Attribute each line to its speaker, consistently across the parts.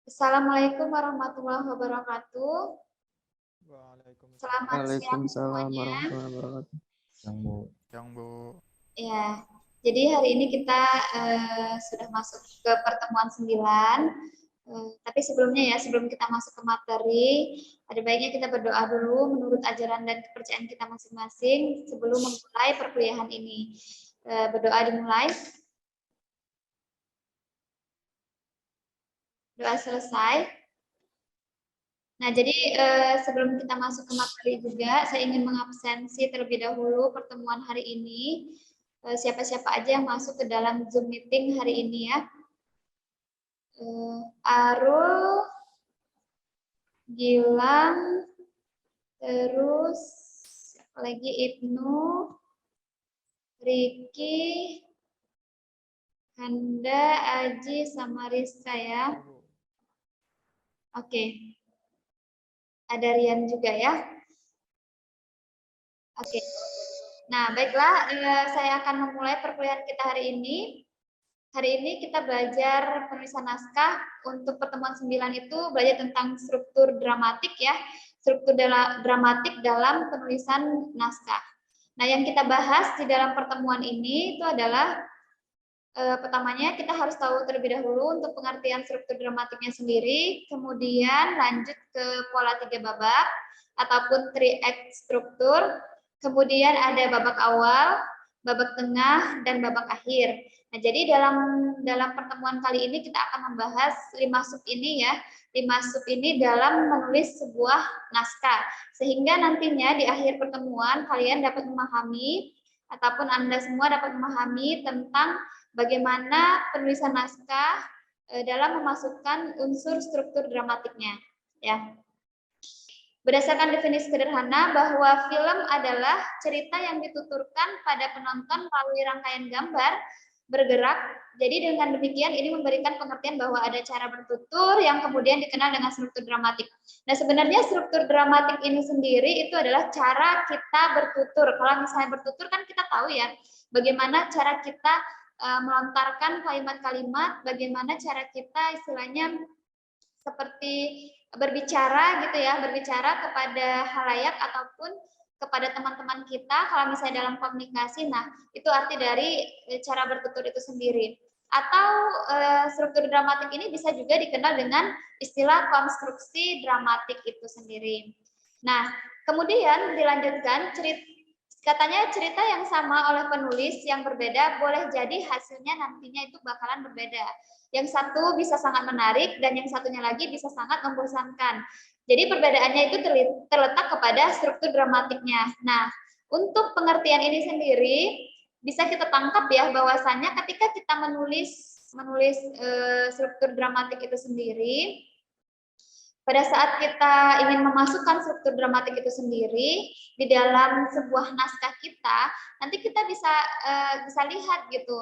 Speaker 1: Assalamualaikum warahmatullahi wabarakatuh. Selamat siang
Speaker 2: Waalaikumsalam
Speaker 1: semuanya.
Speaker 2: warahmatullahi wabarakatuh.
Speaker 3: Yang Bu.
Speaker 1: Ya, jadi hari ini kita sudah masuk ke pertemuan 9. Tapi sebelumnya ya, sebelum kita masuk ke materi, ada baiknya kita berdoa dulu menurut ajaran dan kepercayaan kita masing-masing sebelum memulai perkuliahan ini. Berdoa dimulai. Doa selesai. Nah, jadi sebelum kita masuk ke materi juga, saya ingin mengabsensi terlebih dahulu pertemuan hari ini. Siapa-siapa aja yang masuk ke dalam Zoom meeting hari ini ya. Arul, Gilang, terus lagi Ibnu, Riki, Handa, Aji, sama Rizka ya. Oke. Ada Rian juga ya. Oke. Nah, baiklah, saya akan memulai perkuliahan kita hari ini. Hari ini kita belajar penulisan naskah. Untuk pertemuan 9 itu belajar tentang struktur dramatik ya. Struktur dramatik dalam penulisan naskah. Nah, yang kita bahas di dalam pertemuan ini itu adalah pertamanya kita harus tahu terlebih dahulu untuk pengertian struktur dramatiknya sendiri, kemudian lanjut ke pola 3 babak ataupun 3-act struktur, kemudian ada babak awal, babak tengah, dan babak akhir. Nah, jadi dalam pertemuan kali ini kita akan membahas 5 sub ini ya, 5 sub ini dalam menulis sebuah naskah, sehingga nantinya di akhir pertemuan kalian dapat memahami ataupun Anda semua dapat memahami tentang bagaimana penulisan naskah dalam memasukkan unsur struktur dramatiknya. Ya. Berdasarkan definisi sederhana bahwa film adalah cerita yang dituturkan pada penonton melalui rangkaian gambar bergerak. Jadi dengan demikian ini memberikan pengertian bahwa ada cara bertutur yang kemudian dikenal dengan struktur dramatik. Nah, sebenarnya struktur dramatik ini sendiri itu adalah cara kita bertutur. Kalau misalnya bertutur kan kita tahu ya bagaimana cara kita melontarkan kalimat-kalimat, bagaimana cara kita istilahnya seperti berbicara gitu ya, berbicara kepada halayak ataupun kepada teman-teman kita kalau misalnya dalam komunikasi. Nah, itu arti dari cara bertutur itu sendiri. Atau struktur dramatik ini bisa juga dikenal dengan istilah konstruksi dramatik itu sendiri. Nah, kemudian dilanjutkan katanya cerita yang sama oleh penulis yang berbeda boleh jadi hasilnya nantinya itu bakalan berbeda. Yang satu bisa sangat menarik dan yang satunya lagi bisa sangat membosankan. Jadi perbedaannya itu terletak kepada struktur dramatiknya. Nah, untuk pengertian ini sendiri bisa kita tangkap ya bahwasannya ketika kita menulis struktur dramatik itu sendiri, pada saat kita ingin memasukkan struktur dramatik itu sendiri di dalam sebuah naskah kita, nanti kita bisa lihat gitu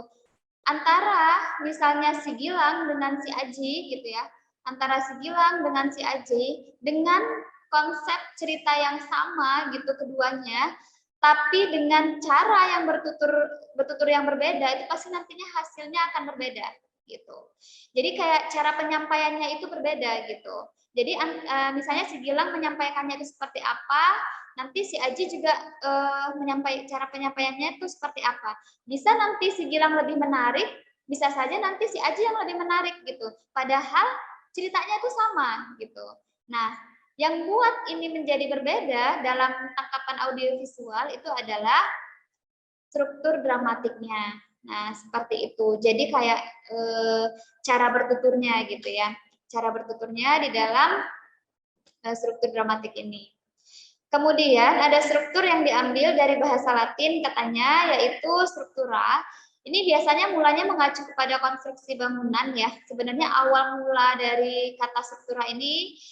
Speaker 1: antara misalnya si Gilang dengan si Aji gitu ya, antara si Gilang dengan si Aji dengan konsep cerita yang sama gitu keduanya, tapi dengan cara yang bertutur yang berbeda itu pasti nantinya hasilnya akan berbeda gitu. Jadi kayak cara penyampaiannya itu berbeda gitu. Jadi misalnya si Gilang menyampaikannya itu seperti apa, nanti si Aji juga cara penyampaiannya itu seperti apa. Bisa nanti si Gilang lebih menarik, bisa saja nanti si Aji yang lebih menarik gitu. Padahal ceritanya itu sama gitu. Nah, yang buat ini menjadi berbeda dalam tangkapan audiovisual itu adalah struktur dramatiknya. Nah, seperti itu. Jadi kayak cara bertuturnya gitu ya. Cara bertuturnya di dalam struktur dramatik ini. Kemudian ada struktur yang diambil dari bahasa Latin katanya yaitu struktura. Ini biasanya mulanya mengacu kepada konstruksi bangunan ya. Sebenarnya awal mula dari kata struktura ini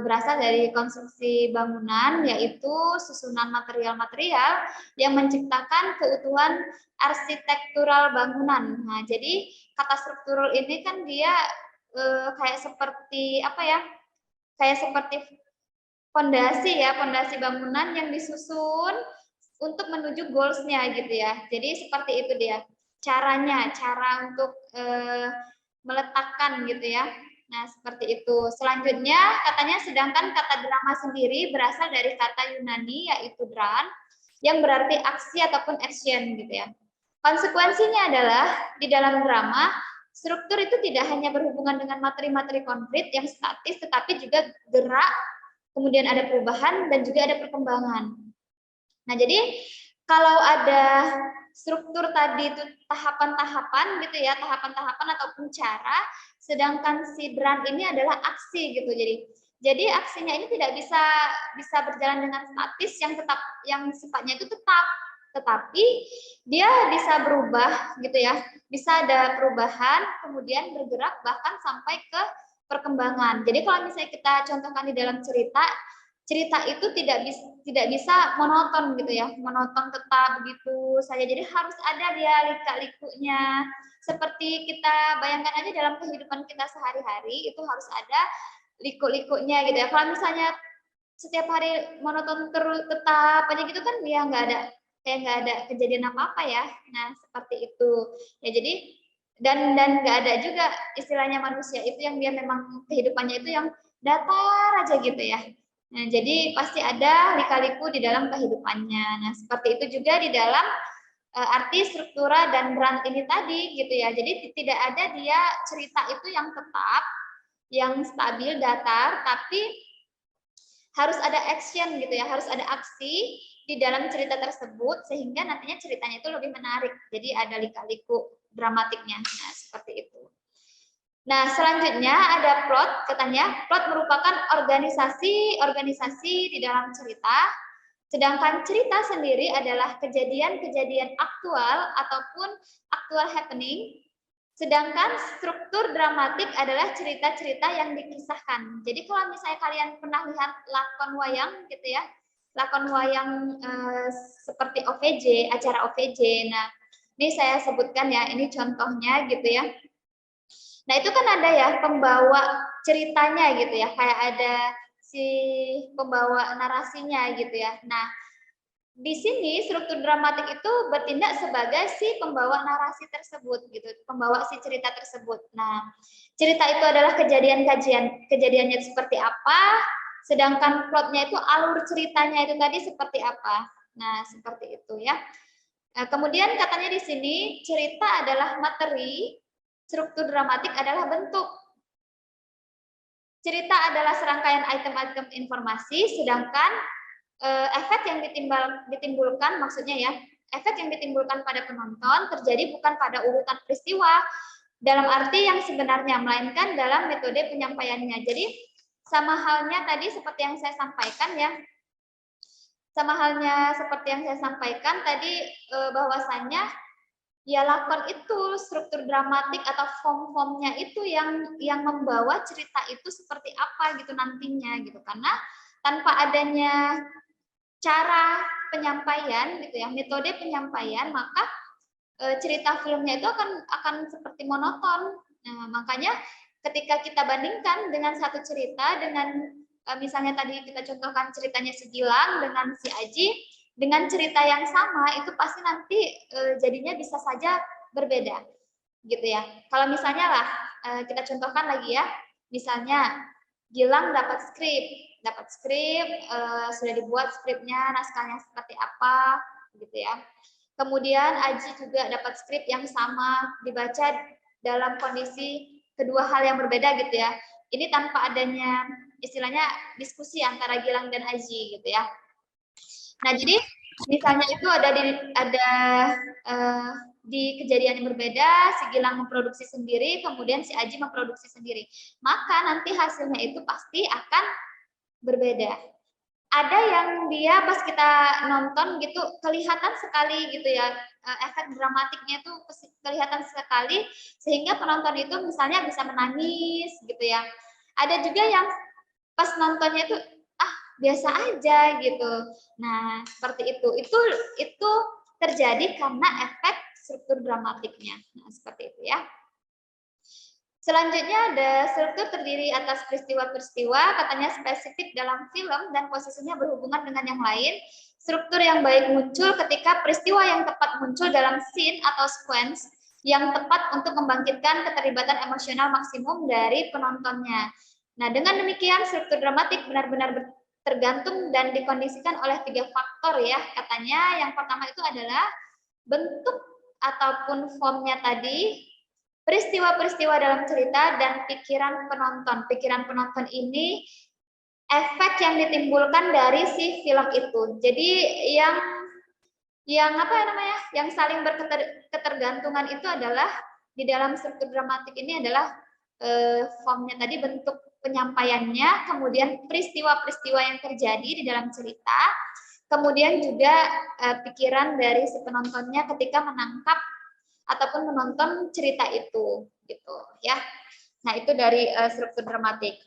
Speaker 1: berasal dari konstruksi bangunan yaitu susunan material-material yang menciptakan keutuhan arsitektural bangunan. Nah, jadi kata struktural ini kan dia kayak seperti apa ya? Kayak seperti fondasi ya, fondasi bangunan yang disusun untuk menuju goals-nya gitu ya. Jadi seperti itu dia caranya, cara untuk meletakkan gitu ya, Nah, seperti itu. Selanjutnya, katanya sedangkan kata drama sendiri berasal dari kata Yunani, yaitu dran, yang berarti aksi ataupun action gitu ya. Konsekuensinya adalah, di dalam drama, struktur itu tidak hanya berhubungan dengan materi-materi konkret yang statis, tetapi juga gerak, kemudian ada perubahan, dan juga ada perkembangan. Nah, jadi kalau ada struktur tadi itu tahapan-tahapan gitu ya, tahapan-tahapan ataupun cara, sedangkan si dran ini adalah aksi gitu. Jadi aksinya ini tidak bisa berjalan dengan statis yang sifatnya itu tetap, tetapi dia bisa berubah gitu ya, bisa ada perubahan, kemudian bergerak bahkan sampai ke perkembangan. Jadi kalau misalnya kita contohkan di dalam cerita itu tidak bisa monoton gitu ya, monoton tetap begitu saja. Jadi harus ada dia lika-likunya. Seperti kita bayangkan aja dalam kehidupan kita sehari-hari itu harus ada liku-likunya gitu ya. Kalau misalnya setiap hari monoton terus tetap aja gitu kan dia nggak ada kejadian apa-apa ya. Nah, seperti itu. Ya jadi dan nggak ada juga istilahnya manusia itu yang dia memang kehidupannya itu yang datar aja gitu ya. Nah, jadi pasti ada lika-liku di dalam kehidupannya. Nah, seperti itu juga di dalam arti struktura dan brand ini tadi gitu ya. Jadi tidak ada dia cerita itu yang tetap, yang stabil, datar, tapi harus ada action gitu ya, harus ada aksi di dalam cerita tersebut sehingga nantinya ceritanya itu lebih menarik. Jadi ada lika-liku dramatiknya. Nah, seperti itu. Nah, selanjutnya ada plot, katanya plot merupakan organisasi di dalam cerita, sedangkan cerita sendiri adalah kejadian-kejadian aktual ataupun actual happening, sedangkan struktur dramatik adalah cerita-cerita yang dikisahkan. Jadi kalau misalnya kalian pernah lihat lakon wayang gitu ya, lakon wayang seperti OVJ, acara OVJ, nah ini saya sebutkan ya, ini contohnya gitu ya. Nah, itu kan ada ya pembawa ceritanya gitu ya, kayak ada si pembawa narasinya gitu ya. Nah, di sini struktur dramatik itu bertindak sebagai si pembawa narasi tersebut gitu, pembawa si cerita tersebut. Nah, cerita itu adalah kejadiannya seperti apa, sedangkan plotnya itu alur ceritanya itu tadi seperti apa. Nah, seperti itu ya. Nah, kemudian katanya di sini cerita adalah materi, struktur dramatik adalah bentuk. Cerita adalah serangkaian item-item informasi, sedangkan efek yang ditimbulkan, maksudnya ya, efek yang ditimbulkan pada penonton terjadi bukan pada urutan peristiwa dalam arti yang sebenarnya, melainkan dalam metode penyampaiannya. Jadi sama halnya tadi seperti yang saya sampaikan ya, sama halnya seperti yang saya sampaikan tadi bahwasannya ya lakon itu struktur dramatik atau form-formnya itu yang membawa cerita itu seperti apa gitu nantinya gitu, karena tanpa adanya cara penyampaian gitu ya, metode penyampaian, maka cerita filmnya itu akan seperti monoton. Nah, makanya ketika kita bandingkan dengan satu cerita dengan misalnya tadi kita contohkan ceritanya si Gilang dengan si Aji, dengan cerita yang sama itu pasti nanti jadinya bisa saja berbeda gitu ya. Kalau misalnya lah kita contohkan lagi ya, misalnya Gilang dapat skrip sudah dibuat skripnya, naskahnya seperti apa gitu ya. Kemudian Aji juga dapat skrip yang sama, dibaca dalam kondisi kedua hal yang berbeda gitu ya. Ini tanpa adanya istilahnya diskusi antara Gilang dan Aji gitu ya. Nah, jadi misalnya itu ada di kejadian yang berbeda, si Gilang memproduksi sendiri, kemudian si Aji memproduksi sendiri. Maka nanti hasilnya itu pasti akan berbeda. Ada yang dia pas kita nonton gitu kelihatan sekali gitu ya, efek dramatiknya itu kelihatan sekali sehingga penonton itu misalnya bisa menangis gitu ya. Ada juga yang pas nontonnya itu biasa aja gitu. Nah, seperti itu. Itu terjadi karena efek struktur dramatiknya. Nah, seperti itu ya. Selanjutnya ada struktur terdiri atas peristiwa-peristiwa, katanya spesifik dalam film dan posisinya berhubungan dengan yang lain. Struktur yang baik muncul ketika peristiwa yang tepat muncul dalam scene atau sequence yang tepat untuk membangkitkan keterlibatan emosional maksimum dari penontonnya. Nah, dengan demikian struktur dramatik benar-benar tergantung dan dikondisikan oleh 3 faktor ya. Katanya yang pertama itu adalah bentuk ataupun formnya tadi, peristiwa-peristiwa dalam cerita, dan pikiran penonton. Pikiran penonton ini efek yang ditimbulkan dari si film itu. Jadi yang apa ya namanya? Yang saling berketergantungan itu adalah di dalam struktur dramatik ini adalah formnya tadi, bentuk penyampaiannya, kemudian peristiwa-peristiwa yang terjadi di dalam cerita, kemudian juga pikiran dari si penontonnya ketika menangkap ataupun menonton cerita itu, gitu ya. Nah, itu dari struktur dramatik.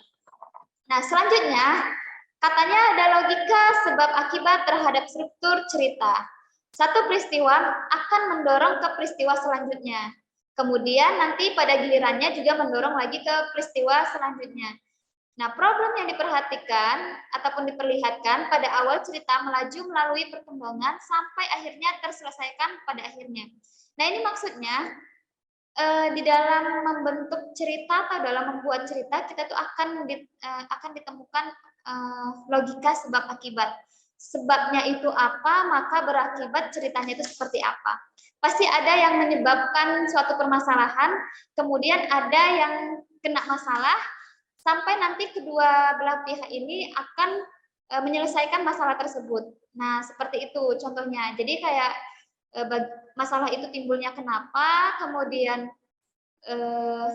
Speaker 1: Nah, selanjutnya katanya ada logika sebab akibat terhadap struktur cerita. Satu peristiwa akan mendorong ke peristiwa selanjutnya. Kemudian nanti pada gilirannya juga mendorong lagi ke peristiwa selanjutnya. Nah, problem yang diperhatikan ataupun diperlihatkan pada awal cerita melaju melalui perkembangan sampai akhirnya terselesaikan pada akhirnya. Nah, ini maksudnya di dalam membentuk cerita atau dalam membuat cerita kita tuh akan ditemukan logika sebab akibat. Sebabnya itu apa, maka berakibat ceritanya itu seperti apa. Pasti ada yang menyebabkan suatu permasalahan, kemudian ada yang kena masalah, sampai nanti kedua belah pihak ini akan menyelesaikan masalah tersebut. Nah, seperti itu contohnya. Jadi kayak masalah itu timbulnya kenapa, kemudian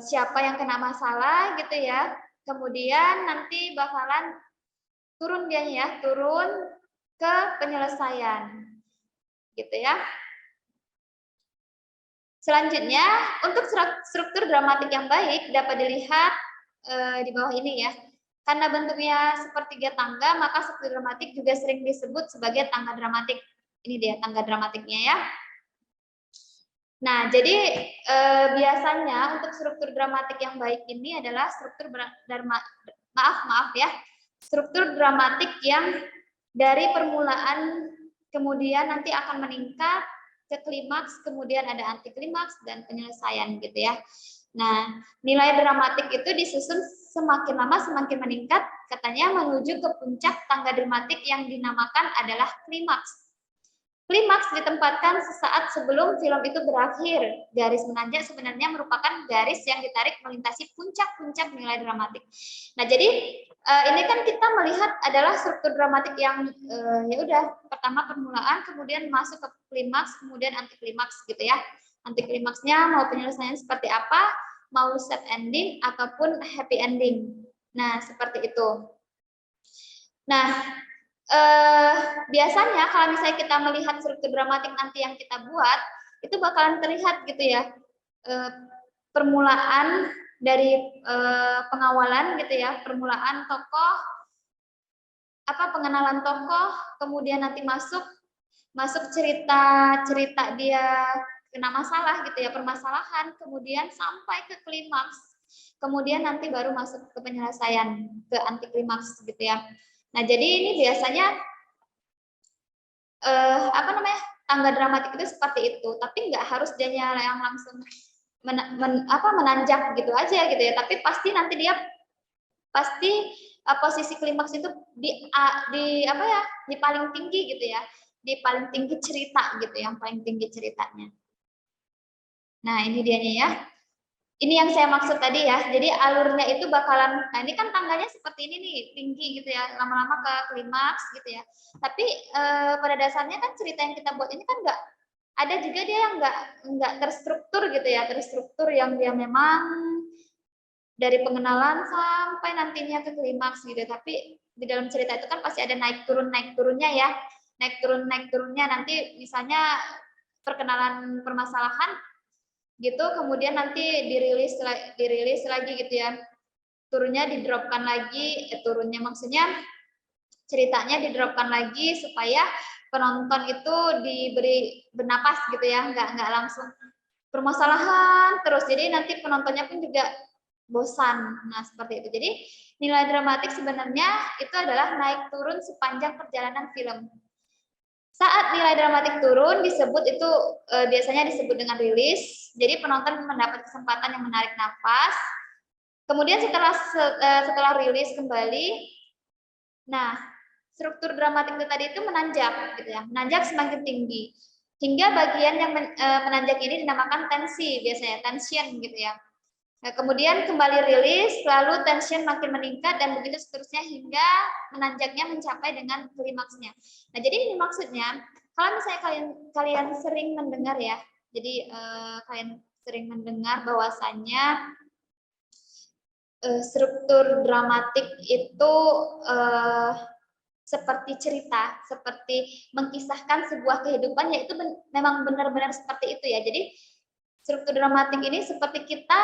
Speaker 1: siapa yang kena masalah gitu ya. Kemudian nanti bakalan turun dianya ya, turun ke penyelesaian. Gitu ya. Selanjutnya, untuk struktur dramatik yang baik dapat dilihat di bawah ini ya. Karena bentuknya sepertiga tangga, maka struktur dramatik juga sering disebut sebagai tangga dramatik. Ini dia tangga dramatiknya ya. Nah, jadi biasanya untuk struktur dramatik yang baik ini adalah struktur struktur dramatik yang dari permulaan kemudian nanti akan meningkat ke klimaks, kemudian ada anti klimaks dan penyelesaian gitu ya. Nah, nilai dramatik itu disusun semakin lama semakin meningkat, katanya menuju ke puncak tangga dramatik yang dinamakan adalah klimaks. Klimaks ditempatkan sesaat sebelum film itu berakhir. Garis menanjak sebenarnya merupakan garis yang ditarik melintasi puncak-puncak nilai dramatik. Nah, jadi ini kan kita melihat adalah struktur dramatik yang ya udah, pertama permulaan, kemudian masuk ke klimaks, kemudian anti klimaks gitu ya. Anti klimaksnya mau penyelesaian seperti apa, mau sad ending ataupun happy ending. Nah, seperti itu. Nah, biasanya kalau misalnya kita melihat struktur dramatik nanti yang kita buat, itu bakalan terlihat gitu ya, permulaan dari pengawalan gitu ya, permulaan tokoh, pengenalan tokoh, kemudian nanti masuk cerita dia kena masalah gitu ya, permasalahan, kemudian sampai ke klimaks, kemudian nanti baru masuk ke penyelesaian, ke anti klimaks gitu ya. Nah, jadi ini biasanya tangga dramatik itu seperti itu, tapi nggak harus dia yang langsung menanjak gitu aja gitu ya, tapi pasti nanti dia posisi klimaks itu di paling tinggi gitu ya, di paling tinggi cerita gitu, yang paling tinggi ceritanya. Nah, ini dianya ya. Ini yang saya maksud tadi ya, jadi alurnya itu bakalan, nah ini kan tangganya seperti ini nih, tinggi gitu ya, lama-lama ke klimaks gitu ya. Tapi pada dasarnya kan cerita yang kita buat ini kan nggak, ada juga dia yang nggak terstruktur gitu ya, terstruktur yang dia memang dari pengenalan sampai nantinya ke klimaks gitu. Tapi di dalam cerita itu kan pasti ada naik turunnya ya, naik turunnya nanti misalnya perkenalan permasalahan gitu, kemudian nanti dirilis lagi gitu ya, turunnya didropkan lagi, turunnya maksudnya ceritanya didropkan lagi supaya penonton itu diberi bernapas gitu ya, nggak langsung permasalahan terus, jadi nanti penontonnya pun juga bosan. Nah, seperti itu. Jadi nilai dramatik sebenarnya itu adalah naik turun sepanjang perjalanan film. Saat nilai dramatik turun disebut itu biasanya disebut dengan rilis. Jadi penonton mendapat kesempatan yang menarik nafas. Kemudian setelah rilis kembali, nah struktur dramatik itu tadi itu menanjak, gitu ya, menanjak semakin tinggi. Hingga bagian yang menanjak ini dinamakan tensi, biasanya tension, gitu ya. Nah, kemudian kembali rilis, lalu tension makin meningkat dan begitu seterusnya hingga menanjaknya mencapai dengan klimaksnya. Nah, jadi ini maksudnya kalau misalnya kalian sering mendengar ya, jadi kalian sering mendengar bahwasannya struktur dramatik itu seperti cerita, seperti mengkisahkan sebuah kehidupan, yaitu memang benar-benar seperti itu ya. Jadi struktur dramatik ini seperti kita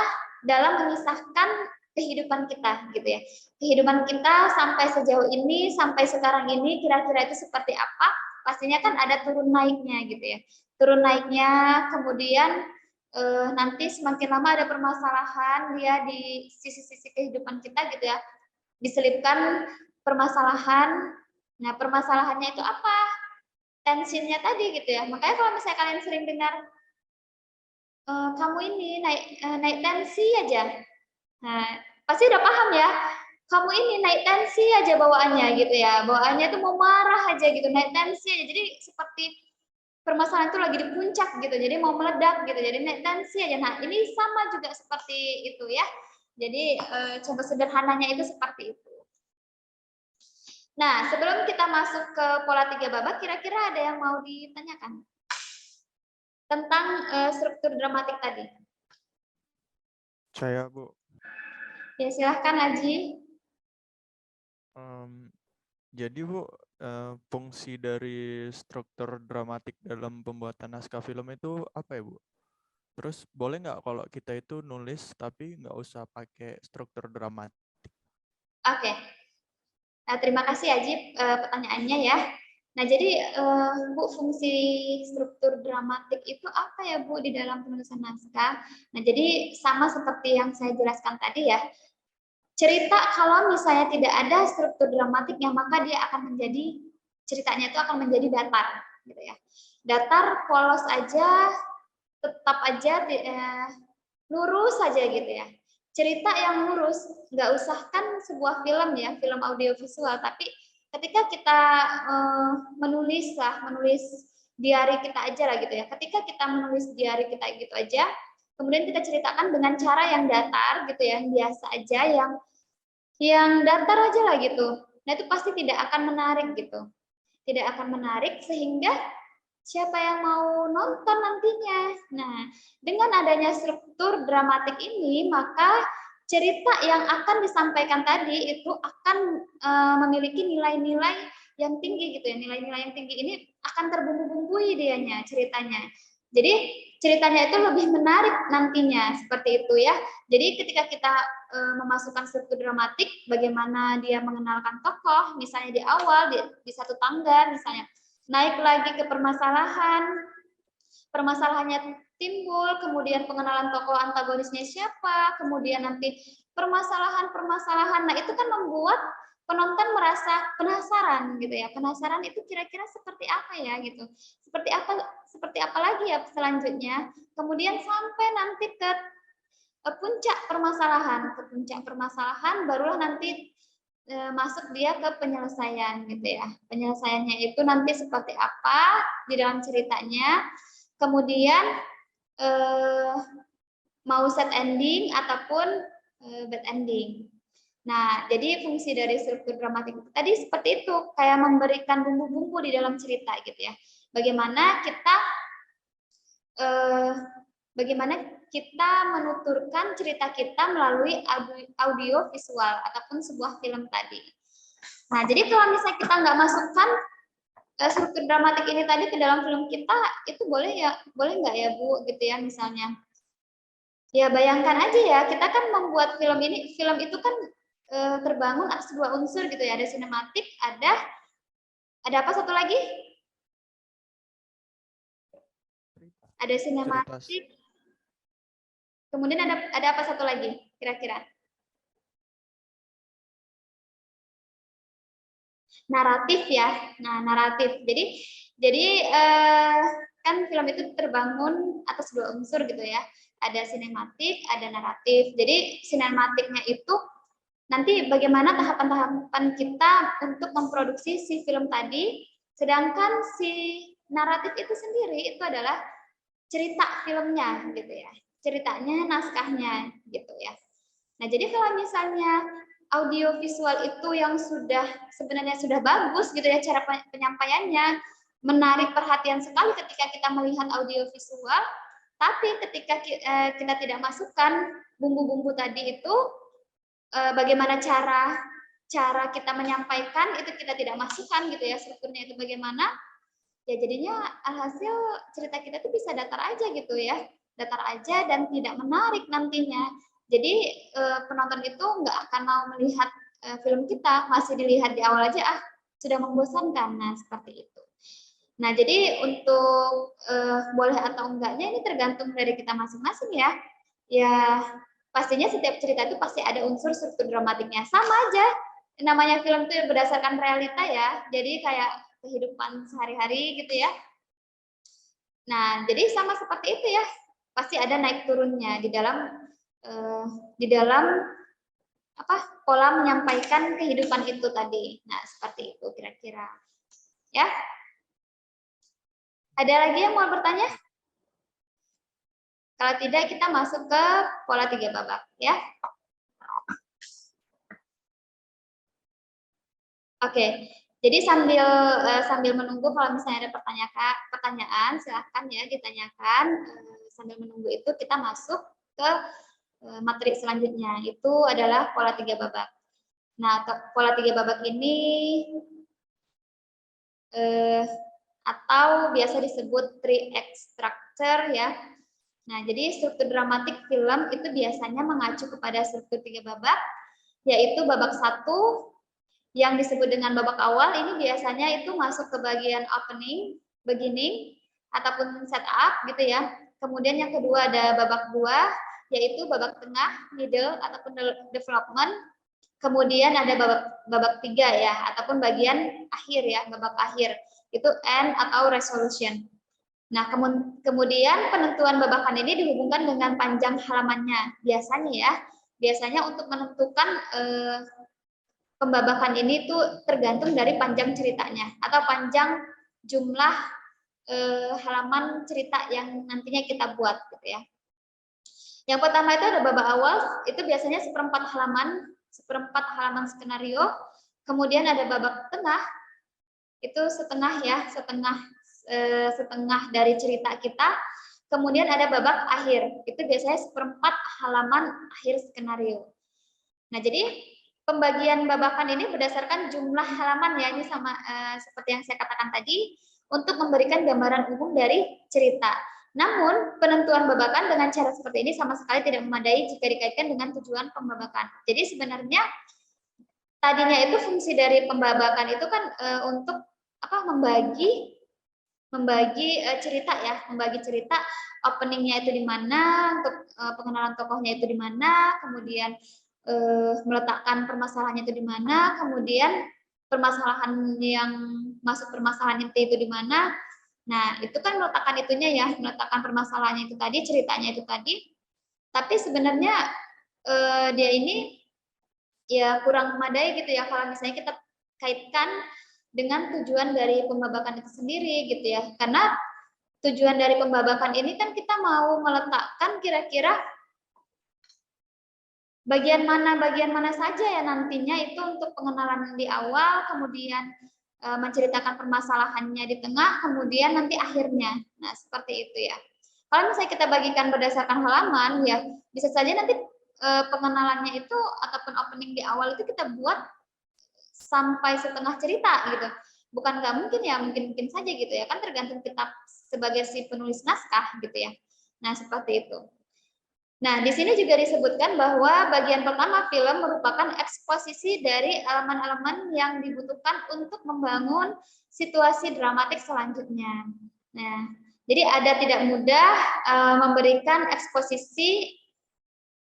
Speaker 1: dalam mengisahkan kehidupan kita gitu ya. Kehidupan kita sampai sejauh ini, sampai sekarang ini kira-kira itu seperti apa? Pastinya kan ada turun naiknya gitu ya. Turun naiknya, kemudian nanti semakin lama ada permasalahan dia di sisi-sisi kehidupan kita gitu ya. Diselipkan permasalahan. Nah, permasalahannya itu apa? Tensinya tadi gitu ya. Makanya kalau misalnya kalian sering dengar kamu ini naik tensi aja. Nah, pasti udah paham ya. Kamu ini naik tensi aja bawaannya gitu ya. Bawaannya tuh mau marah aja gitu, naik tensi aja. Jadi seperti permasalahan itu lagi di puncak gitu. Jadi mau meledak gitu. Jadi naik tensi aja. Nah, ini sama juga seperti itu ya. Jadi coba sederhananya itu seperti itu. Nah, sebelum kita masuk ke pola 3 babak, kira-kira ada yang mau ditanyakan tentang struktur dramatik tadi?
Speaker 3: Saya, Bu.
Speaker 1: Ya, silahkan Aji.
Speaker 3: Jadi, Bu, fungsi dari struktur dramatik dalam pembuatan naskah film itu apa ya, Bu? Terus boleh nggak kalau kita itu nulis tapi nggak usah pakai struktur dramatik?
Speaker 1: Oke. Nah, terima kasih Aji pertanyaannya ya. Nah, jadi Bu, fungsi struktur dramatik itu apa ya Bu di dalam penulisan naskah? Nah, jadi sama seperti yang saya jelaskan tadi ya. Cerita kalau misalnya tidak ada struktur dramatiknya, maka dia akan menjadi ceritanya itu akan menjadi datar, gitu ya. Datar, polos aja, tetap aja lurus saja gitu ya. Cerita yang lurus, nggak usah kan sebuah film ya, film audiovisual, tapi ketika kita menulis diari kita aja lah gitu ya. Ketika kita menulis diari kita gitu aja, kemudian kita ceritakan dengan cara yang datar gitu ya, yang biasa aja, yang datar aja lah gitu. Nah, itu pasti tidak akan menarik gitu. Tidak akan menarik sehingga siapa yang mau nonton nantinya. Nah, dengan adanya struktur dramatik ini, maka cerita yang akan disampaikan tadi itu akan memiliki nilai-nilai yang tinggi gitu ya. Nilai-nilai yang tinggi ini akan terbumbu-bumbui dianya ceritanya. Jadi ceritanya itu lebih menarik nantinya seperti itu ya. Jadi ketika kita memasukkan struktur dramatik, bagaimana dia mengenalkan tokoh, misalnya di awal di satu tangga misalnya, naik lagi ke permasalahannya timbul, kemudian pengenalan tokoh antagonisnya siapa, kemudian nanti permasalahan-permasalahan. Nah, itu kan membuat penonton merasa penasaran gitu ya. Penasaran itu kira-kira seperti apa ya gitu. Seperti apa lagi ya selanjutnya. Kemudian sampai nanti ke ke puncak permasalahan barulah nanti masuk dia ke penyelesaian gitu ya. Penyelesaiannya itu nanti seperti apa di dalam ceritanya. Kemudian mau set ending ataupun bad ending. Nah, jadi fungsi dari struktur dramatik itu tadi seperti itu, kayak memberikan bumbu-bumbu di dalam cerita gitu ya. Bagaimana kita menuturkan cerita kita melalui audio visual ataupun sebuah film tadi. Nah, jadi kalau misalnya kita nggak masukkan struktur dramatik ini tadi ke dalam film kita, itu boleh nggak ya Bu, gitu ya misalnya. Ya bayangkan aja ya, kita kan membuat film itu kan terbangun atas dua unsur gitu ya, ada sinematik, ada apa satu lagi? Ada sinematik, kemudian ada apa satu lagi, kira-kira? naratif ya. Nah, naratif. Jadi kan film itu terbangun atas dua unsur gitu ya. Ada sinematik, ada naratif. Jadi sinematiknya itu nanti bagaimana tahapan-tahapan kita untuk memproduksi si film tadi, sedangkan si naratif itu sendiri itu adalah cerita filmnya gitu ya. Ceritanya, naskahnya gitu ya. Nah, jadi kalau misalnya audio visual itu yang sebenarnya sudah bagus gitu ya cara penyampaiannya, menarik perhatian sekali ketika kita melihat audio visual, tapi ketika kita tidak masukkan bumbu-bumbu tadi itu, bagaimana cara kita menyampaikan itu kita tidak masukkan gitu ya, strukturnya itu bagaimana, ya jadinya alhasil cerita kita tuh bisa datar aja gitu ya, datar aja dan tidak menarik nantinya. Jadi penonton itu nggak akan mau melihat film kita, masih dilihat di awal aja sudah membosankan. Nah seperti itu. Nah jadi untuk boleh atau enggaknya ini tergantung dari kita masing-masing ya. Ya pastinya setiap cerita itu pasti ada unsur struktur dramatiknya, sama aja. Namanya film itu berdasarkan realita ya, jadi kayak kehidupan sehari-hari gitu ya. Nah, jadi sama seperti itu ya, pasti ada naik turunnya di dalam pola menyampaikan kehidupan itu tadi. Nah, seperti itu kira-kira. Ya. Ada lagi yang mau bertanya? Kalau tidak, kita masuk ke pola 3 babak ya. Oke. Jadi sambil menunggu kalau misalnya ada pertanyaan silahkan ya ditanyakan. Sambil menunggu itu kita masuk ke materi selanjutnya, itu adalah pola 3 babak. Nah, pola 3 babak ini atau biasa disebut 3-act structure ya. Nah, jadi struktur dramatik film itu biasanya mengacu kepada struktur 3 babak, yaitu babak 1 yang disebut dengan babak awal ini biasanya itu masuk ke bagian opening, beginning, ataupun setup gitu ya. Kemudian yang kedua ada babak 2, yaitu babak tengah, middle, ataupun development. Kemudian ada babak 3 ya, ataupun bagian akhir ya, babak akhir. Itu end atau resolution. Nah, kemudian penentuan babakan ini dihubungkan dengan panjang halamannya. Biasanya untuk menentukan pembabakan ini tuh tergantung dari panjang ceritanya atau panjang jumlah halaman cerita yang nantinya kita buat gitu ya. Yang pertama itu ada babak awal, itu biasanya seperempat halaman skenario. Kemudian ada babak tengah, itu setengah dari cerita kita. Kemudian ada babak akhir, itu biasanya seperempat halaman akhir skenario. Nah, jadi pembagian babakan ini berdasarkan jumlah halaman ya, ini sama seperti yang saya katakan tadi, untuk memberikan gambaran umum dari cerita. Namun, penentuan babakan dengan cara seperti ini sama sekali tidak memadai jika dikaitkan dengan tujuan pembabakan. Jadi sebenarnya tadinya itu fungsi dari pembabakan itu kan untuk membagi cerita ya, membagi cerita, openingnya itu di mana, untuk pengenalan tokohnya itu di mana, kemudian meletakkan permasalahannya itu di mana, kemudian permasalahan yang masuk permasalahan inti itu di mana. Nah, itu kan meletakkan itunya ya, meletakkan permasalahannya itu tadi, ceritanya itu tadi. Tapi sebenarnya dia ini ya kurang memadai gitu ya kalau misalnya kita kaitkan dengan tujuan dari pembabakan itu sendiri gitu ya. Karena tujuan dari pembabakan ini kan kita mau meletakkan kira-kira bagian mana saja ya nantinya itu untuk pengenalan di awal, kemudian menceritakan permasalahannya di tengah, kemudian nanti akhirnya. Nah, seperti itu ya. Kalau misalnya kita bagikan berdasarkan halaman, ya bisa saja nanti pengenalannya itu ataupun opening di awal itu kita buat sampai setengah cerita gitu. Bukan nggak mungkin ya, mungkin saja gitu ya. Kan tergantung kita sebagai si penulis naskah gitu ya. Nah, seperti itu. Nah, di sini juga disebutkan bahwa bagian pertama film merupakan eksposisi dari elemen-elemen yang dibutuhkan untuk membangun situasi dramatik selanjutnya. Nah, jadi ada tidak mudah memberikan eksposisi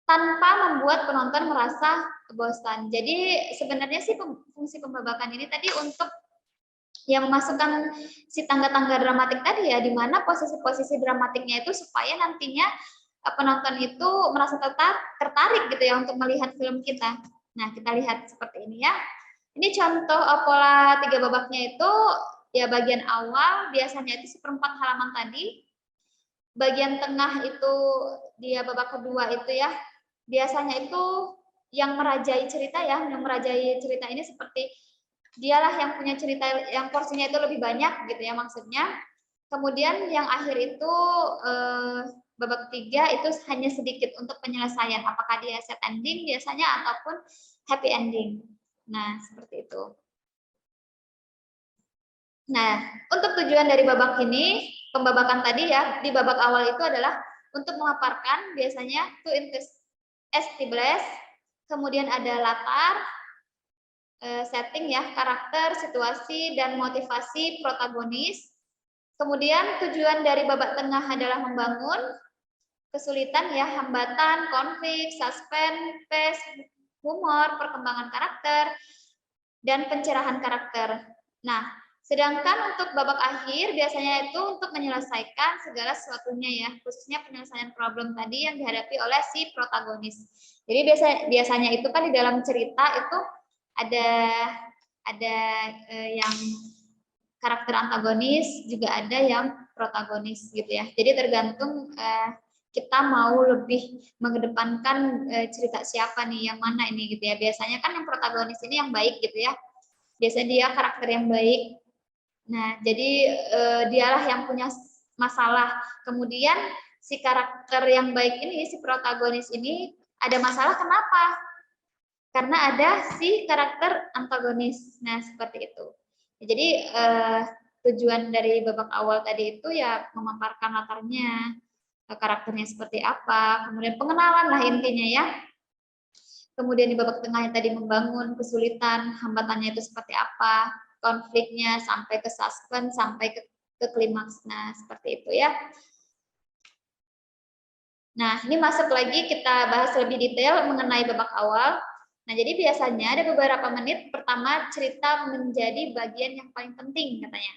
Speaker 1: tanpa membuat penonton merasa bosan. Jadi sebenarnya sih fungsi pembabakan ini tadi untuk yang memasukkan si tangga-tangga dramatik tadi ya, di mana posisi-posisi dramatiknya itu supaya nantinya penonton itu merasa tertarik gitu ya untuk melihat film kita. Nah, kita lihat seperti ini ya. Ini contoh pola 3 babaknya itu ya, bagian awal biasanya itu seperempat halaman tadi. Bagian tengah itu dia babak kedua itu ya, biasanya itu yang merajai cerita ya, yang merajai cerita ini seperti dialah yang punya cerita yang porsinya itu lebih banyak gitu ya maksudnya. Kemudian yang akhir itu babak ketiga itu hanya sedikit untuk penyelesaian, apakah dia set ending biasanya ataupun happy ending. Nah, seperti itu. Nah, untuk tujuan dari babak ini, pembabakan tadi ya, di babak awal itu adalah untuk memaparkan biasanya to establish, kemudian ada latar, setting ya, karakter, situasi, dan motivasi protagonis. Kemudian tujuan dari babak tengah adalah membangun kesulitan ya, hambatan, konflik, suspense, pace, humor, perkembangan karakter, dan pencerahan karakter. Nah, sedangkan untuk babak akhir biasanya itu untuk menyelesaikan segala sesuatunya ya, khususnya penyelesaian problem tadi yang dihadapi oleh si protagonis. Jadi biasanya itu kan di dalam cerita itu ada yang karakter antagonis, juga ada yang protagonis gitu ya. Jadi tergantung kita mau lebih mengedepankan cerita siapa nih, yang mana ini gitu ya. Biasanya kan yang protagonis ini yang baik gitu ya. Biasanya dia karakter yang baik. Nah, jadi dialah yang punya masalah. Kemudian si karakter yang baik ini, si protagonis ini ada masalah kenapa? Karena ada si karakter antagonis. Nah, seperti itu. Jadi tujuan dari babak awal tadi itu ya memaparkan latarnya, karakternya seperti apa, kemudian pengenalan lah intinya ya. Kemudian di babak tengahnya tadi membangun kesulitan, hambatannya itu seperti apa, konfliknya sampai ke suspense, sampai ke klimaks. Nah, seperti itu ya. Nah, ini masuk lagi kita bahas lebih detail mengenai babak awal. Nah, jadi biasanya ada beberapa menit pertama cerita menjadi bagian yang paling penting katanya.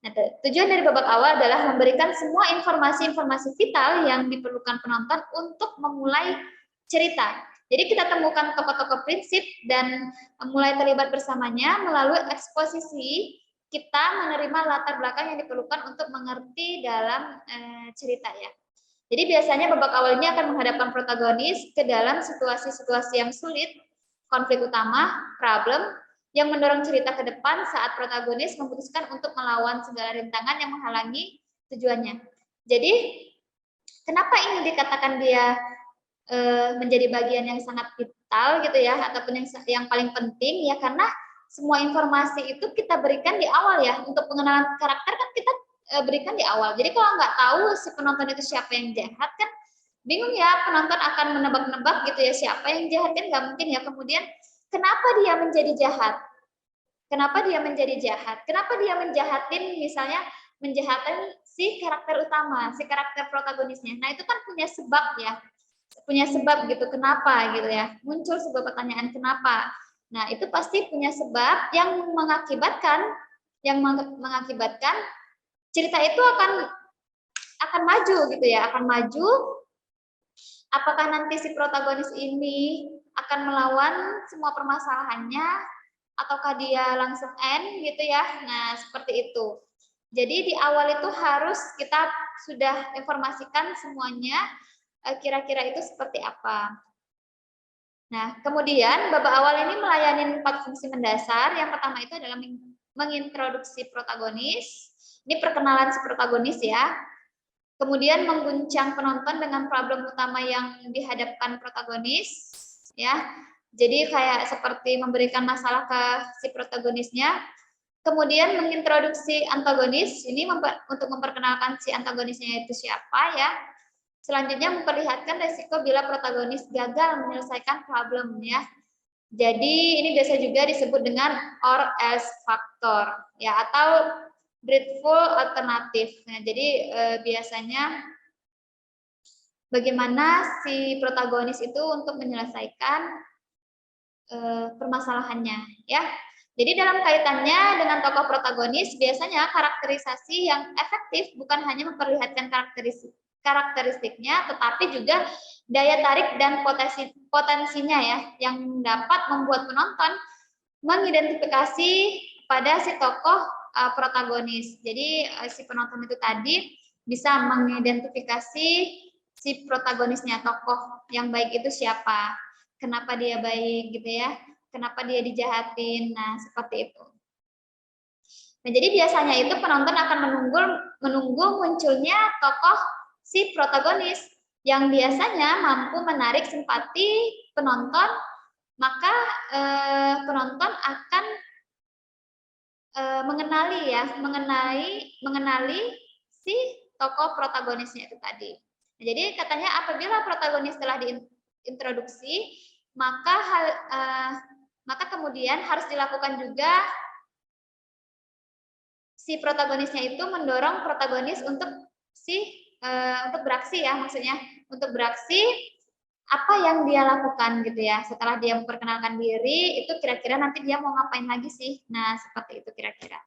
Speaker 1: Nah, tujuan dari babak awal adalah memberikan semua informasi-informasi vital yang diperlukan penonton untuk memulai cerita. Jadi kita temukan tokoh-tokoh prinsip dan mulai terlibat bersamanya melalui eksposisi kita menerima latar belakang yang diperlukan untuk mengerti dalam cerita ya. Jadi biasanya babak awal ini akan menghadapkan protagonis ke dalam situasi-situasi yang sulit, konflik utama, problem, yang mendorong cerita ke depan saat protagonis memutuskan untuk melawan segala rintangan yang menghalangi tujuannya. Jadi, kenapa ini dikatakan dia menjadi bagian yang sangat vital gitu ya, ataupun yang paling penting ya, karena semua informasi itu kita berikan di awal ya. Untuk pengenalan karakter kan kita berikan di awal. Jadi kalau nggak tahu si penonton itu siapa yang jahat kan bingung ya, penonton akan menebak-nebak gitu ya siapa yang jahat, kan nggak mungkin ya. Kemudian kenapa dia menjadi jahat? Kenapa dia menjadi jahat? Kenapa dia menjahatin, misalnya menjahatin si karakter utama, si karakter protagonisnya. Nah, itu kan punya sebab ya. Punya sebab gitu, kenapa gitu ya. Muncul sebuah pertanyaan kenapa. Nah, itu pasti punya sebab yang mengakibatkan cerita itu akan maju gitu ya, akan maju. Apakah nanti si protagonis ini akan melawan semua permasalahannya, ataukah dia langsung end gitu ya. Nah, seperti itu. Jadi di awal itu harus kita sudah informasikan semuanya, kira-kira itu seperti apa. Nah, kemudian babak awal ini melayani 4 fungsi mendasar. Yang pertama itu adalah mengintroduksi protagonis. Ini perkenalan si protagonis ya. Kemudian mengguncang penonton dengan problem utama yang dihadapkan protagonis ya. Jadi kayak seperti memberikan masalah ke si protagonisnya. Kemudian mengintroduksi antagonis, ini untuk memperkenalkan si antagonisnya itu siapa ya. Selanjutnya memperlihatkan resiko bila protagonis gagal menyelesaikan problem ya. Jadi ini biasa juga disebut dengan or else factor ya, atau dreadful alternative. Nah, jadi biasanya bagaimana si protagonis itu untuk menyelesaikan permasalahannya, ya. Jadi dalam kaitannya dengan tokoh protagonis, biasanya karakterisasi yang efektif bukan hanya memperlihatkan karakteristiknya, tetapi juga daya tarik dan potensinya ya, yang dapat membuat penonton mengidentifikasi pada si tokoh protagonis. Jadi si penonton itu tadi bisa mengidentifikasi si protagonisnya, tokoh yang baik itu siapa, kenapa dia baik gitu ya, kenapa dia dijahatin. Nah, seperti itu. Nah, jadi biasanya itu penonton akan menunggu munculnya tokoh si protagonis yang biasanya mampu menarik simpati penonton, maka penonton akan mengenali si tokoh protagonisnya itu tadi. Nah, jadi katanya apabila protagonis telah diintroduksi, maka kemudian harus dilakukan juga si protagonisnya itu mendorong protagonis untuk beraksi ya, maksudnya untuk beraksi apa yang dia lakukan gitu ya. Setelah dia memperkenalkan diri, itu kira-kira nanti dia mau ngapain lagi sih. Nah, seperti itu kira-kira.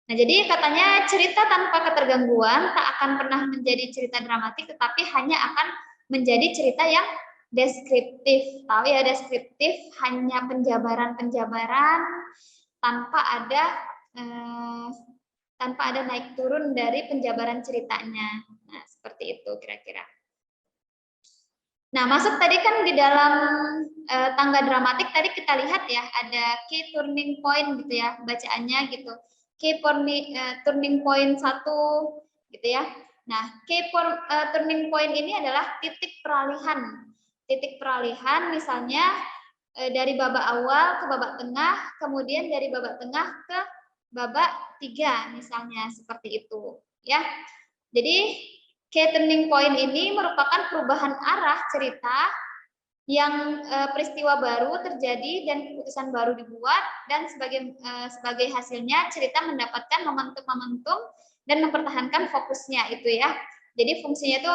Speaker 1: Nah, jadi katanya cerita tanpa ketergangguan tak akan pernah menjadi cerita dramatik, tetapi hanya akan menjadi cerita yang deskriptif. Tahu ya, deskriptif, hanya penjabaran-penjabaran tanpa ada naik turun dari penjabaran ceritanya. Nah, seperti itu kira-kira. Nah, masuk tadi kan di dalam tangga dramatik tadi kita lihat ya, ada key turning point gitu ya, bacaannya gitu. Key turning point 1 gitu ya. Nah, key turning point ini adalah titik peralihan. Titik peralihan misalnya dari babak awal ke babak tengah, kemudian dari babak tengah ke babak 3 misalnya, seperti itu ya. Jadi key turning point ini merupakan perubahan arah cerita yang peristiwa baru terjadi dan keputusan baru dibuat, dan sebagai hasilnya cerita mendapatkan momentum-momentum dan mempertahankan fokusnya itu ya. Jadi fungsinya itu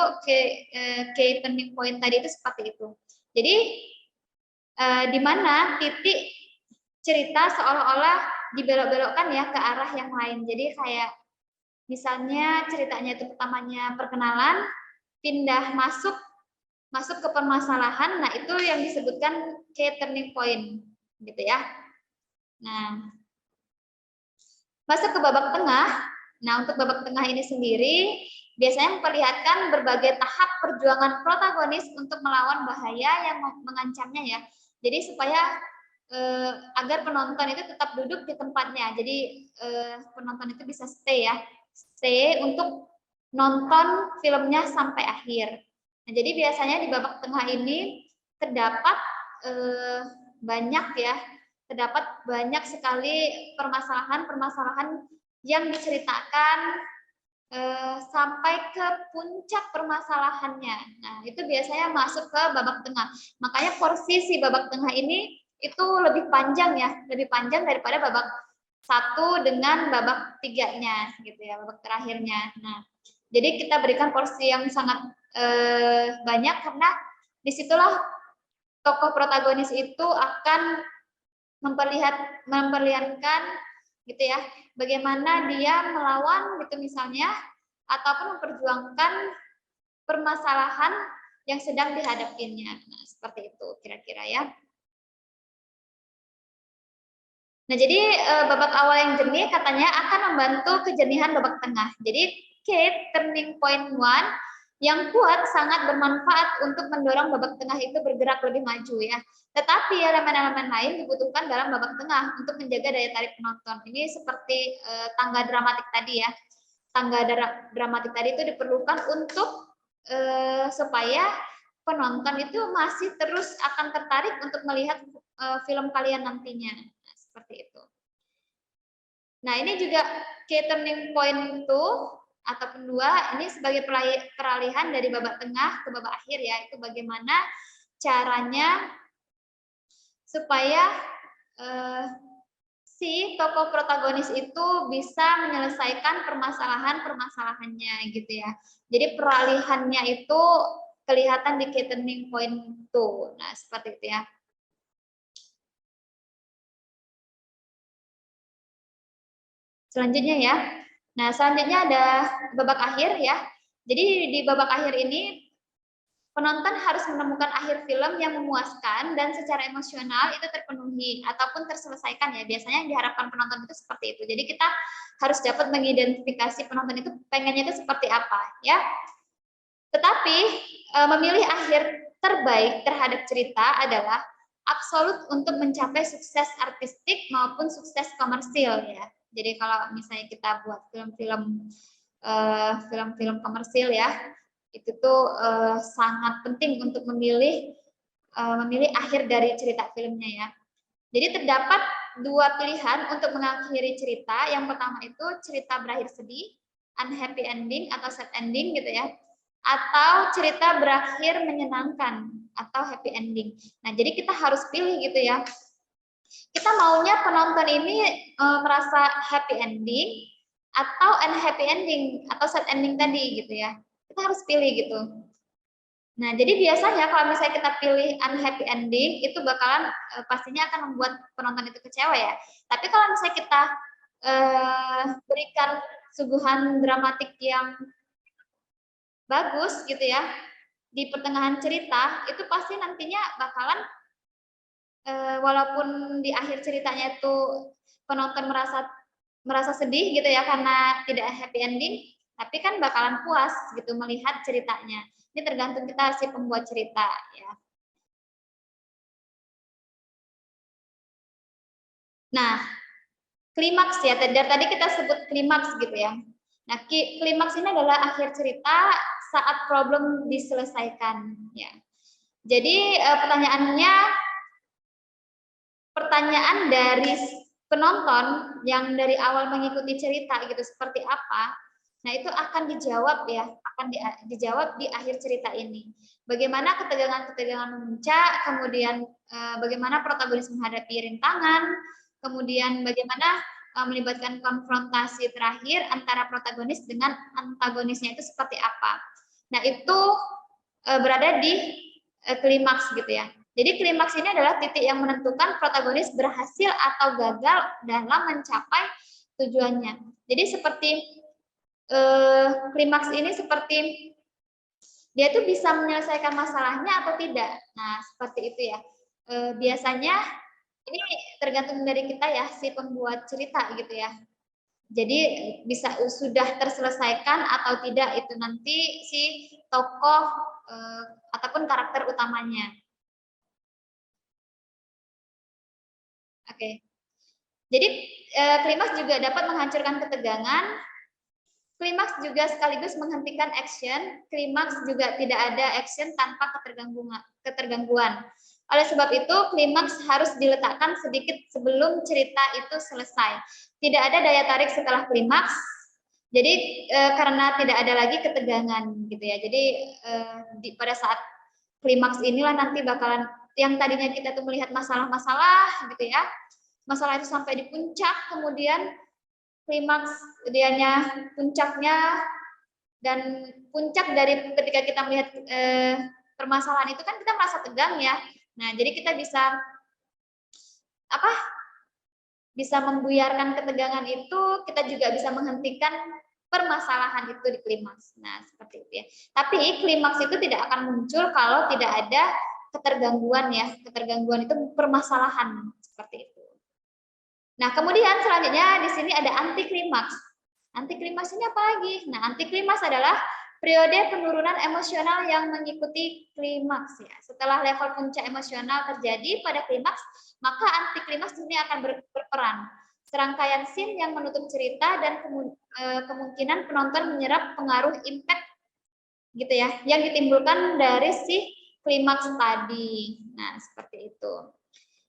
Speaker 1: key turning point tadi itu seperti itu. Jadi di mana titik cerita seolah-olah dibelok-belokkan ya ke arah yang lain. Jadi kayak misalnya ceritanya itu pertamanya perkenalan, pindah masuk ke permasalahan, nah itu yang disebutkan key turning point gitu ya. Nah, masuk ke babak tengah. Nah, untuk babak tengah ini sendiri biasanya memperlihatkan berbagai tahap perjuangan protagonis untuk melawan bahaya yang mengancamnya ya. Jadi supaya agar penonton itu tetap duduk di tempatnya. Jadi penonton itu bisa stay ya, stay untuk nonton filmnya sampai akhir. Nah, jadi biasanya di babak tengah ini terdapat banyak sekali permasalahan yang diceritakan sampai ke puncak permasalahannya. Nah, itu biasanya masuk ke babak tengah. Makanya porsi si babak tengah ini itu lebih panjang ya, lebih panjang daripada babak 1 dengan babak 3-nya gitu ya, babak terakhirnya. Nah, jadi kita berikan porsi yang sangat banyak karena disitulah tokoh protagonis itu akan memperlihatkan gitu ya, bagaimana dia melawan gitu misalnya, ataupun memperjuangkan permasalahan yang sedang dihadapinya. Nah, seperti itu kira-kira ya. Nah, jadi babak awal yang jernih katanya akan membantu kejernihan babak tengah. Jadi key turning point 1 yang kuat sangat bermanfaat untuk mendorong babak tengah itu bergerak lebih maju ya. Tetapi elemen-elemen lain dibutuhkan dalam babak tengah untuk menjaga daya tarik penonton. Ini seperti tangga dramatik tadi ya. Tangga dramatik tadi itu diperlukan untuk supaya penonton itu masih terus akan tertarik untuk melihat film kalian nantinya. Nah, seperti itu. Nah, ini juga key turning point 2 ataupun 2, ini sebagai peralihan dari babak tengah ke babak akhir ya. Itu bagaimana caranya supaya si tokoh protagonis itu bisa menyelesaikan permasalahannya gitu ya. Jadi peralihannya itu kelihatan di key turning point 2. Nah, seperti itu ya. Selanjutnya ya. Nah, selanjutnya ada babak akhir ya. Jadi di babak akhir ini penonton harus menemukan akhir film yang memuaskan dan secara emosional itu terpenuhi ataupun terselesaikan ya. Biasanya yang diharapkan penonton itu seperti itu. Jadi kita harus dapat mengidentifikasi penonton itu pengennya itu seperti apa ya. Tetapi memilih akhir terbaik terhadap cerita adalah absolut untuk mencapai sukses artistik maupun sukses komersil ya. Jadi kalau misalnya kita buat film-film komersil ya, itu tuh sangat penting untuk memilih akhir dari cerita filmnya ya. Jadi terdapat dua pilihan untuk mengakhiri cerita. Yang pertama itu cerita berakhir sedih, unhappy ending atau sad ending gitu ya. Atau cerita berakhir menyenangkan atau happy ending. Nah, jadi kita harus pilih gitu ya. Kita maunya penonton ini merasa happy ending atau unhappy ending atau sad ending tadi gitu ya. Kita harus pilih gitu. Nah, jadi biasanya kalau misalnya kita pilih unhappy ending, itu bakalan pastinya akan membuat penonton itu kecewa ya. Tapi kalau misalnya kita berikan suguhan dramatik yang bagus gitu ya, di pertengahan cerita, itu pasti nantinya bakalan, walaupun di akhir ceritanya itu penonton merasa sedih gitu ya, karena tidak happy ending, tapi kan bakalan puas gitu melihat ceritanya. Ini tergantung kita si pembuat cerita ya. Nah, klimaks ya, tadi kita sebut klimaks gitu ya. Nah, klimaks ini adalah akhir cerita saat problem diselesaikan ya. Jadi pertanyaan dari penonton yang dari awal mengikuti cerita gitu seperti apa, nah itu akan dijawab ya, akan dijawab di akhir cerita ini. Bagaimana ketegangan-ketegangan memuncak, kemudian bagaimana protagonis menghadapi rintangan, kemudian bagaimana melibatkan konfrontasi terakhir antara protagonis dengan antagonisnya itu seperti apa. Nah itu berada di klimaks gitu ya. Jadi klimaks ini adalah titik yang menentukan protagonis berhasil atau gagal dalam mencapai tujuannya. Jadi seperti klimaks ini seperti dia tuh bisa menyelesaikan masalahnya atau tidak. Nah, seperti itu ya. Biasanya ini tergantung dari kita ya, si pembuat cerita gitu ya. Jadi bisa sudah terselesaikan atau tidak itu nanti si tokoh ataupun karakter utamanya. Oke. Jadi klimaks juga dapat menghancurkan ketegangan. Klimaks juga sekaligus menghentikan action. Klimaks juga tidak ada action tanpa ketergangguan. Oleh sebab itu, klimaks harus diletakkan sedikit sebelum cerita itu selesai. Tidak ada daya tarik setelah klimaks. Jadi karena tidak ada lagi ketegangan gitu ya. Jadi pada saat klimaks inilah nanti bakalan yang tadinya kita tuh melihat masalah-masalah gitu ya. Masalah itu sampai di puncak, kemudian klimaks dianya puncaknya, dan puncak dari ketika kita melihat permasalahan itu kan kita merasa tegang ya. Nah, jadi kita bisa bisa membuyarkan ketegangan itu, kita juga bisa menghentikan permasalahan itu di klimaks. Nah, seperti itu ya. Tapi klimaks itu tidak akan muncul kalau tidak ada ketergangguan ya. Ketergangguan itu permasalahan seperti itu. Nah, kemudian selanjutnya di sini ada anti klimaks. Anti klimaks ini apa lagi? Nah, anti klimaks adalah periode penurunan emosional yang mengikuti klimaks ya. Setelah level puncak emosional terjadi pada klimaks, maka anti klimaks ini akan berperan. Serangkaian scene yang menutup cerita dan kemungkinan penonton menyerap pengaruh impact gitu ya, yang ditimbulkan dari si klimaks tadi. Nah, seperti itu.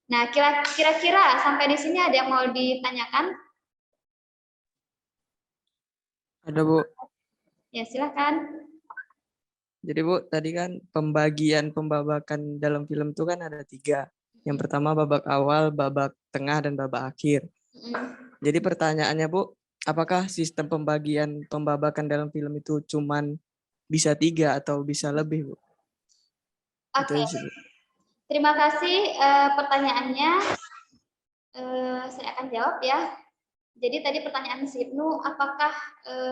Speaker 1: Nah, kira-kira sampai di sini ada yang mau ditanyakan?
Speaker 2: Ada, Bu.
Speaker 1: Ya, silakan.
Speaker 2: Jadi, Bu, tadi kan pembagian pembabakan dalam film itu kan ada 3. Yang pertama babak awal, babak tengah, dan babak akhir. Jadi pertanyaannya, Bu, apakah sistem pembagian pembabakan dalam film itu cuman bisa 3 atau bisa lebih, Bu?
Speaker 1: Oke. Terima kasih pertanyaannya. Saya akan jawab ya. Jadi tadi pertanyaan si Ibnu, apakah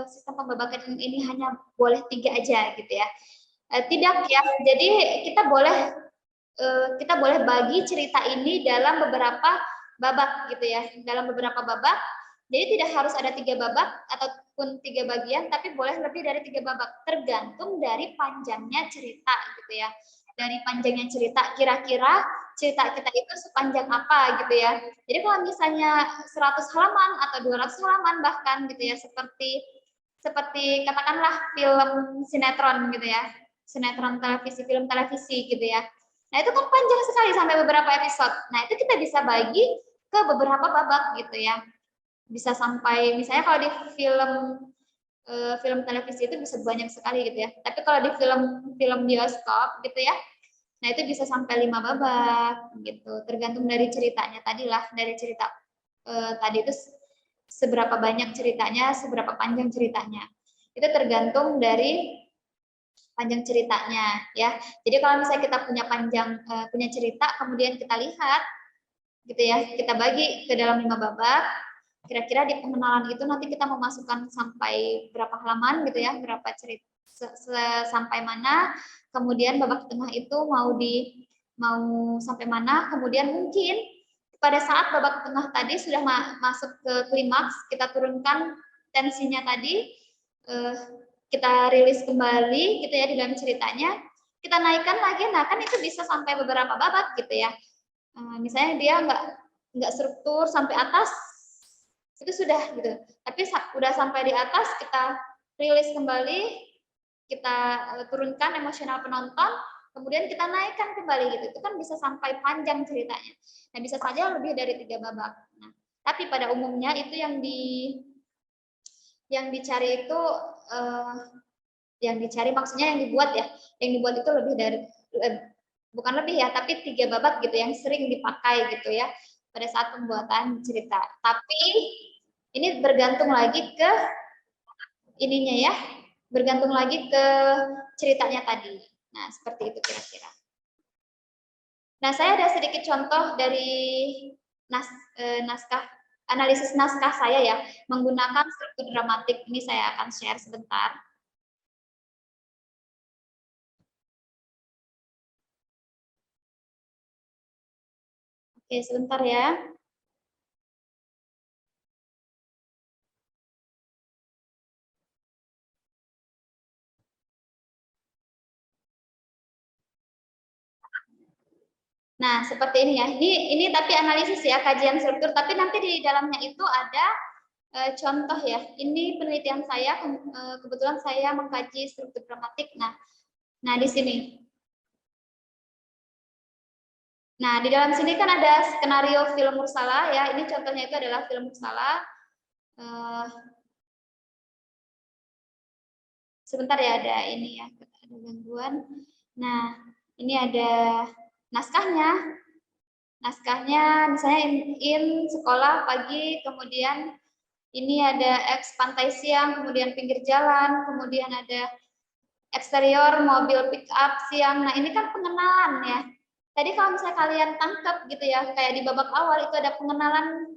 Speaker 1: sistem pembabakan ini hanya boleh 3 aja gitu ya? Tidak ya. Jadi kita boleh bagi cerita ini dalam beberapa babak gitu ya, dalam beberapa babak. Jadi tidak harus ada 3 babak ataupun 3 bagian, tapi boleh lebih dari 3 babak, tergantung dari panjangnya cerita gitu ya. Dari panjangnya cerita, kira-kira cerita kita itu sepanjang apa gitu ya. Jadi kalau misalnya 100 halaman atau 200 halaman bahkan gitu ya, seperti katakanlah film sinetron gitu ya, sinetron televisi, film televisi gitu ya. Nah itu kan panjang sekali sampai beberapa episode. Nah itu kita bisa bagi ke beberapa babak gitu ya. Bisa sampai misalnya kalau di film televisi itu bisa banyak sekali gitu ya. Tapi kalau di film bioskop gitu ya, nah itu bisa sampai 5 babak gitu. Tergantung dari ceritanya tadi lah, dari cerita tadi itu seberapa banyak ceritanya, seberapa panjang ceritanya. Itu tergantung dari panjang ceritanya ya. Jadi kalau misalnya kita punya cerita, kemudian kita lihat gitu ya, kita bagi ke dalam 5 babak. Kira-kira di pengenalan itu nanti kita mau masukkan sampai berapa halaman gitu ya, berapa cerita sampai mana, kemudian babak tengah itu mau sampai mana, kemudian mungkin pada saat babak tengah tadi sudah masuk ke klimaks, kita turunkan tensinya tadi, kita rilis kembali gitu ya di dalam ceritanya, kita naikkan lagi, nah kan itu bisa sampai beberapa babak gitu ya. Misalnya dia nggak struktur sampai atas, itu sudah gitu. Tapi udah sampai di atas, kita rilis kembali, kita turunkan emosional penonton, kemudian kita naikkan kembali gitu. Itu kan bisa sampai panjang ceritanya. Nah bisa saja lebih dari 3 babak. Nah, tapi pada umumnya itu yang dicari itu yang dicari maksudnya yang dibuat ya, yang dibuat itu lebih dari bukan lebih ya, tapi 3 babak gitu yang sering dipakai gitu ya pada saat pembuatan cerita. Tapi ini bergantung lagi ke ininya ya, bergantung lagi ke ceritanya tadi. Nah, seperti itu kira-kira. Nah, saya ada sedikit contoh dari naskah, analisis naskah saya ya, menggunakan struktur dramatik. Ini saya akan share sebentar. Oke, sebentar ya. Nah, seperti ini ya. Ini tapi analisis ya, kajian struktur, tapi nanti di dalamnya itu ada contoh ya. Ini penelitian saya, kebetulan saya mengkaji struktur dramatik. Nah di sini. Nah, di dalam sini kan ada skenario film Mursala ya. Ini contohnya itu adalah film Mursala. Sebentar ya, ada ini ya, ada gangguan. Nah, ini ada naskahnya. Naskahnya misalnya in sekolah pagi, kemudian ini ada X pantai siang, kemudian pinggir jalan, kemudian ada eksterior mobil pick up siang. Nah, ini kan pengenalan ya. Tadi kalau misalnya kalian tangkap gitu ya, kayak di babak awal itu ada pengenalan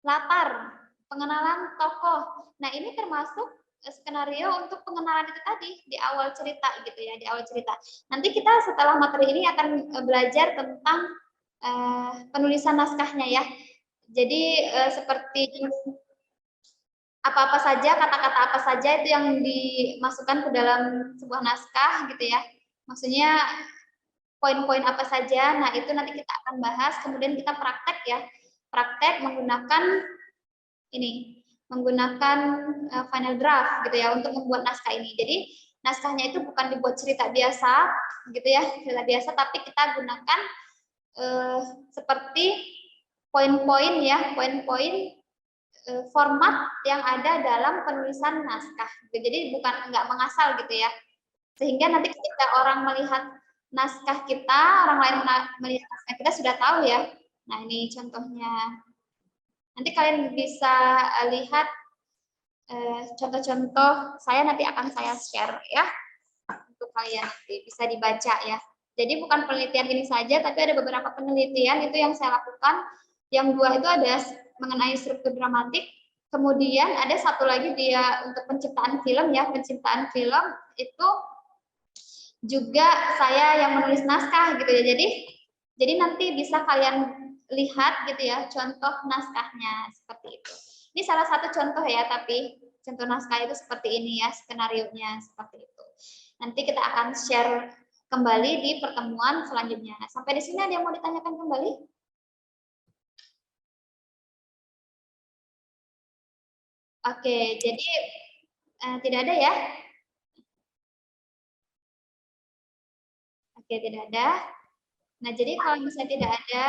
Speaker 1: latar, pengenalan tokoh. Nah, ini termasuk skenario untuk pengenalan itu tadi di awal cerita gitu ya, di awal cerita. Nanti kita setelah materi ini akan belajar tentang penulisan naskahnya ya. Jadi seperti apa-apa saja, kata-kata apa saja itu yang dimasukkan ke dalam sebuah naskah gitu ya. Maksudnya poin-poin apa saja. Nah, itu nanti kita akan bahas, kemudian kita praktek ya. Praktek menggunakan final draft gitu ya untuk membuat naskah ini. Jadi naskahnya itu bukan dibuat cerita biasa gitu ya, cerita biasa, tapi kita gunakan seperti poin-poin ya, poin-poin format yang ada dalam penulisan naskah. Jadi bukan nggak mengasal gitu ya. Sehingga nanti ketika orang melihat naskah kita, orang lain melihat naskah kita sudah tahu ya. Nah, ini contohnya. Nanti kalian bisa lihat contoh-contoh saya nanti akan saya share ya untuk kalian nanti bisa dibaca ya. Jadi bukan penelitian ini saja, tapi ada beberapa penelitian itu yang saya lakukan Yang 2 itu ada mengenai struktur dramatik. Kemudian ada satu lagi dia untuk penciptaan film ya. Penciptaan film itu juga saya yang menulis naskah gitu ya. Jadi nanti bisa kalian lihat gitu ya contoh naskahnya seperti itu. Ini salah satu contoh ya, tapi contoh naskah itu seperti ini ya, skenarionya seperti itu. Nanti kita akan share kembali di pertemuan selanjutnya. Sampai di sini ada yang mau ditanyakan kembali? Oke, jadi tidak ada ya? Oke, tidak ada. Nah, jadi kalau misalnya tidak ada,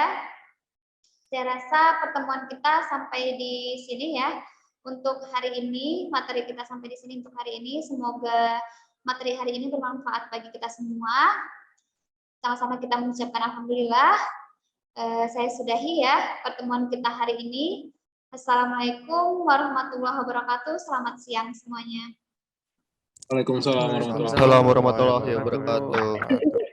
Speaker 1: saya rasa pertemuan kita sampai di sini ya. Untuk hari ini, materi kita sampai di sini untuk hari ini. Semoga materi hari ini bermanfaat bagi kita semua. Sama-sama kita mengucapkan alhamdulillah. Saya sudahi ya pertemuan kita hari ini. Assalamualaikum warahmatullahi wabarakatuh. Selamat siang semuanya.
Speaker 4: Waalaikumsalam
Speaker 3: Waalaikumsalam
Speaker 4: warahmatullahi
Speaker 3: warahmatullahi wabarakatuh.